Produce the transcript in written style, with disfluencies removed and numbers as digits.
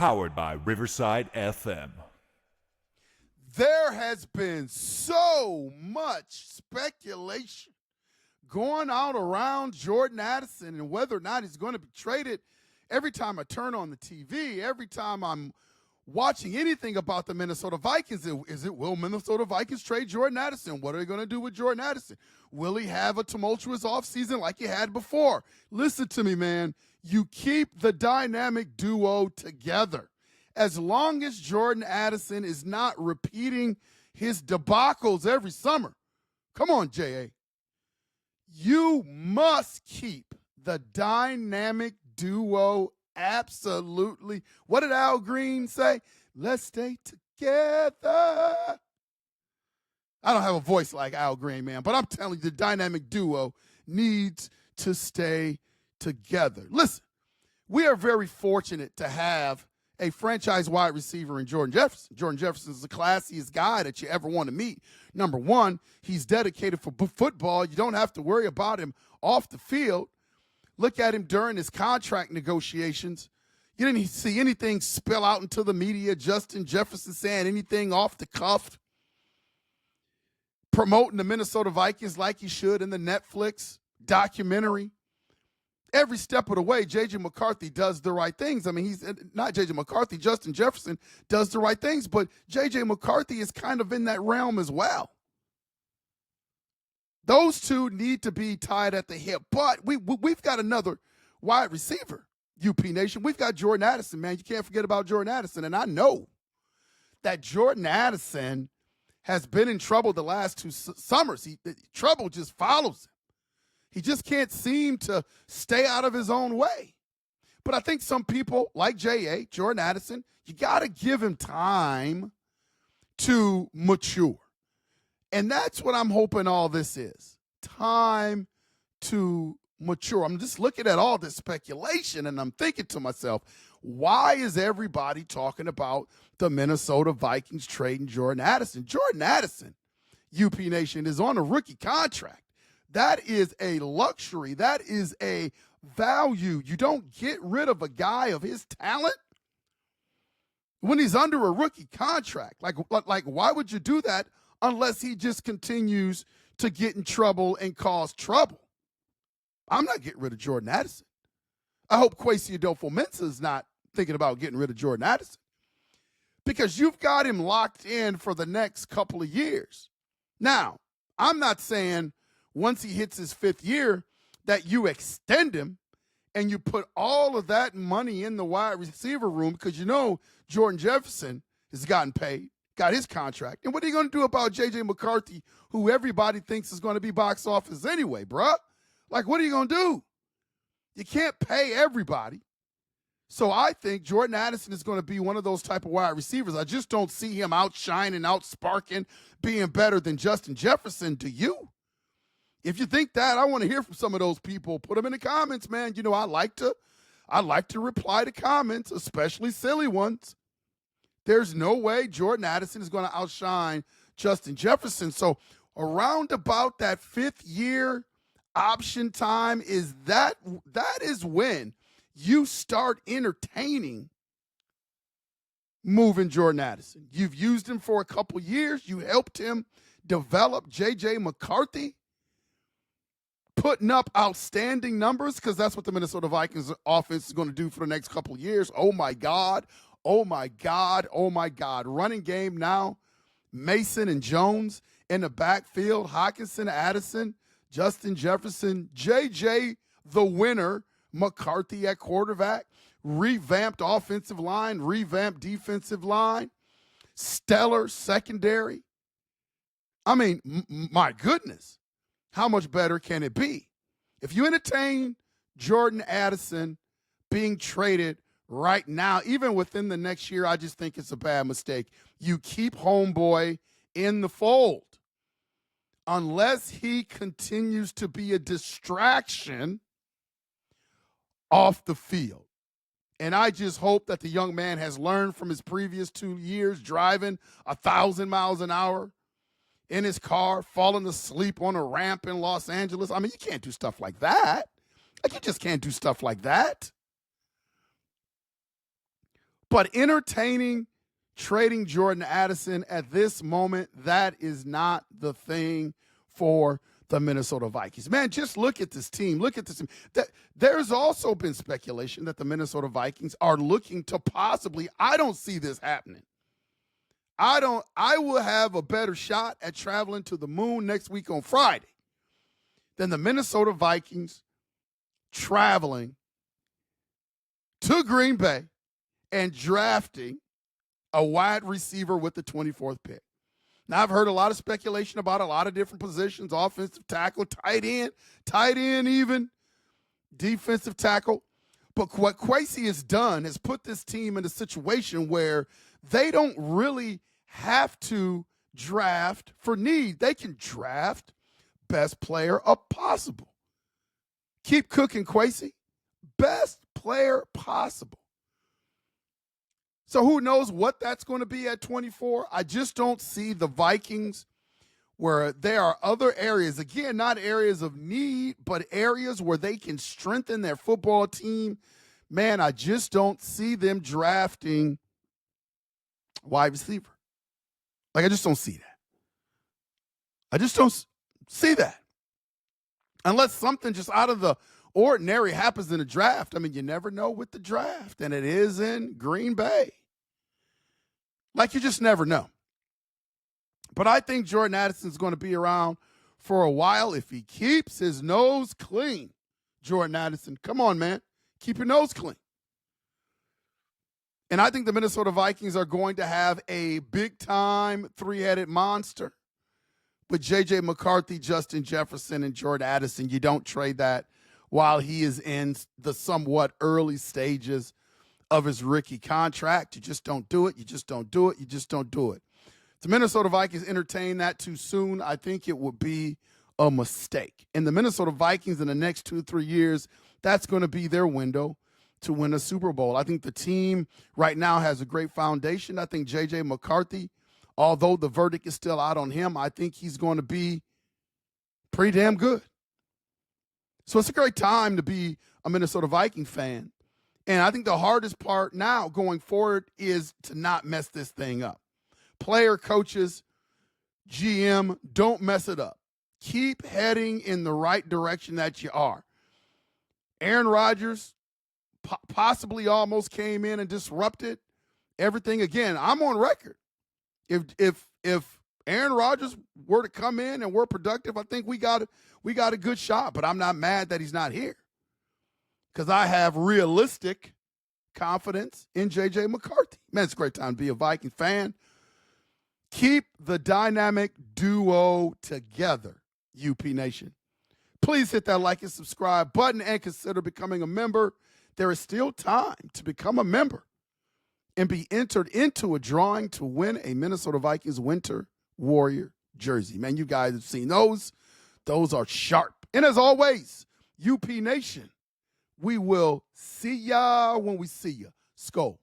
Powered by Riverside FM. There has been so much speculation going out around Jordan Addison and whether or not he's going to be traded. Every time I turn on the TV, every time I'm watching anything about the Minnesota Vikings, will Minnesota Vikings trade Jordan Addison? What are they going to do with Jordan Addison? Will he have a tumultuous offseason like he had before? Listen to me, man. You keep the dynamic duo together. As long as Jordan Addison is not repeating his debacles every summer, come on, J.A., you must keep the dynamic duo absolutely. What did Al Green say? Let's stay together. I don't have a voice like Al Green, man, but I'm telling you, the dynamic duo needs to stay together. Listen, we are very fortunate to have a franchise wide receiver in Jordan Jefferson. Jordan Jefferson is the classiest guy that you ever want to meet. Number one, he's dedicated for football. You don't have to worry about him off the field. Look at him during his contract negotiations. You didn't see anything spill out into the media, Justin Jefferson saying anything off the cuff, promoting the Minnesota Vikings like he should in the Netflix documentary. Every step of the way, J.J. McCarthy does the right things. I mean, he's not J.J. McCarthy, Justin Jefferson does the right things, but J.J. McCarthy is kind of in that realm as well. Those two need to be tied at the hip, but we've got another wide receiver, UP Nation. We've got Jordan Addison, man. You can't forget about Jordan Addison, and I know that Jordan Addison has been in trouble the last two summers. Trouble just follows him. He just can't seem to stay out of his own way. But I think some people, like J.A., Jordan Addison, you got to give him time to mature. And that's what I'm hoping all this is, time to mature. I'm just looking at all this speculation, and I'm thinking to myself, why is everybody talking about the Minnesota Vikings trading Jordan Addison? Jordan Addison, UP Nation, is on a rookie contract. That is a luxury. That is a value. You don't get rid of a guy of his talent when he's under a rookie contract. Like why would you do that unless he just continues to get in trouble and cause trouble? I'm not getting rid of Jordan Addison. I hope Kwesi Adolfo-Mensah is not thinking about getting rid of Jordan Addison, because you've got him locked in for the next couple of years. Now, I'm not saying once he hits his fifth year that you extend him and you put all of that money in the wide receiver room, because you know Jordan Jefferson has gotten paid, got his contract. And what are you going to do about J.J. McCarthy, who everybody thinks is going to be box office anyway, bruh? Like, what are you going to do? You can't pay everybody. So I think Jordan Addison is going to be one of those type of wide receivers. I just don't see him outshining, outsparking, being better than Justin Jefferson. Do you? If you think that, I want to hear from some of those people. Put them in the comments, man. You know, I like to reply to comments, especially silly ones. There's no way Jordan Addison is going to outshine Justin Jefferson. So around about that fifth year option time that is when you start entertaining moving Jordan Addison. You've used him for a couple years. You helped him develop J.J. McCarthy, putting up outstanding numbers, because that's what the Minnesota Vikings offense is going to do for the next couple of years. Oh, my God. Oh, my God. Oh, my God. Running game now, Mason and Jones in the backfield, Hockenson, Addison, Justin Jefferson, J.J. the winner, McCarthy at quarterback, revamped offensive line, revamped defensive line, stellar secondary. I mean, my goodness. How much better can it be? If you entertain Jordan Addison being traded right now, even within the next year, I just think it's a bad mistake. You keep homeboy in the fold unless he continues to be a distraction off the field. And I just hope that the young man has learned from his previous 2 years driving 1,000 miles an hour in his car, falling asleep on a ramp in Los Angeles. I mean, you can't do stuff like that. Like, you just can't do stuff like that. But entertaining trading Jordan Addison at this moment, that is not the thing for the Minnesota Vikings. Man, just look at this team. Look at this team. There's also been speculation that the Minnesota Vikings are looking to possibly, I don't see this happening. I will have a better shot at traveling to the moon next week on Friday than the Minnesota Vikings traveling to Green Bay and drafting a wide receiver with the 24th pick. Now, I've heard a lot of speculation about a lot of different positions, offensive tackle, tight end even, defensive tackle. But what Kwesi has done is put this team in a situation where they don't really have to draft for need. They can draft best player possible. Keep cooking, Kwesi. Best player possible. So who knows what that's going to be at 24? I just don't see the Vikings where there are other areas, again, not areas of need, but areas where they can strengthen their football team. Man, I just don't see them drafting wide receiver. Like, I just don't see that. I just don't see that. Unless something just out of the ordinary happens in the draft. I mean, you never know with the draft, and it is in Green Bay. Like, you just never know. But I think Jordan Addison is going to be around for a while if he keeps his nose clean. Jordan Addison, come on, man. Keep your nose clean. And I think the Minnesota Vikings are going to have a big-time three-headed monster with J.J. McCarthy, Justin Jefferson, and Jordan Addison. You don't trade that while he is in the somewhat early stages of his rookie contract. You just don't do it. You just don't do it. You just don't do it. If the Minnesota Vikings entertain that too soon, I think it would be a mistake. And the Minnesota Vikings in the next 2 or 3 years, that's going to be their window to win a Super Bowl. I think the team right now has a great foundation. I think J.J. McCarthy, although the verdict is still out on him, I think he's going to be pretty damn good. So it's a great time to be a Minnesota Viking fan. And I think the hardest part now going forward is to not mess this thing up. Player, coaches, GM, don't mess it up. Keep heading in the right direction that you are. Aaron Rodgers possibly almost came in and disrupted everything. Again, I'm on record. If Aaron Rodgers were to come in and we're productive, I think we got a good shot. But I'm not mad that he's not here, because I have realistic confidence in J.J. McCarthy. Man, it's a great time to be a Viking fan. Keep the dynamic duo together, UP Nation. Please hit that like and subscribe button and consider becoming a member. There is still time to become a member and be entered into a drawing to win a Minnesota Vikings Winter Warrior jersey. Man, you guys have seen those. Those are sharp. And as always, UP Nation, we will see y'all when we see ya. Skol.